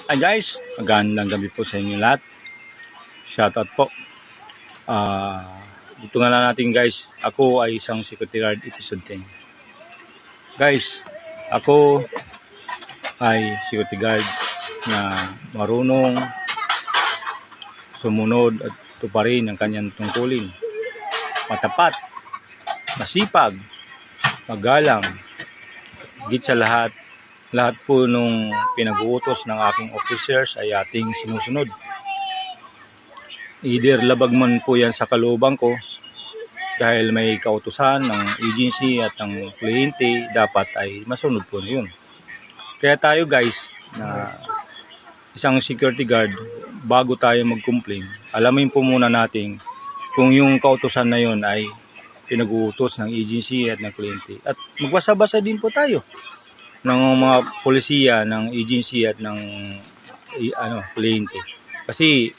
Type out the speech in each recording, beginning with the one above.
Hi guys, magandang gabi po sa inyo lahat. Shoutout po. Dito nga lang natin guys, ako ay isang security guard episode 10. Guys, ako ay security guard na marunong sumunod at tuparin ang kanyang tungkulin. Matapat, masipag, magalang, higit sa lahat po nung pinag-uutos ng aking officers ay ating sinusunod. Either labag man po yan sa kalooban ko dahil may kautusan ng agency at ng kliyente, dapat ay masunod po na yun. Kaya tayo guys, na isang security guard, bago tayo mag-complain, alamin po muna natin kung yung kautusan na yun ay pinag-uutos ng agency at ng kliyente. At magbasa-basa din po tayo ng mga polisiya, ng agency at ng kliyente. Kasi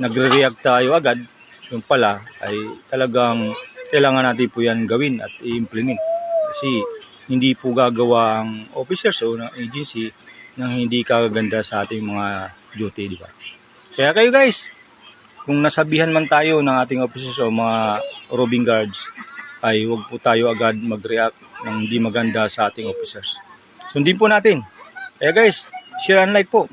nagre-react tayo agad, yung pala ay talagang kailangan natin po yan gawin at i-implement. Kasi hindi po gagawa ang officers o ng agency nang hindi kaganda sa ating mga duty, di ba? Kaya kayo guys, kung nasabihan man tayo ng ating officers o mga roving guards, ay huwag po tayo agad mag-react ng hindi maganda sa ating officers. Sundin po natin. Kaya guys, share and like po.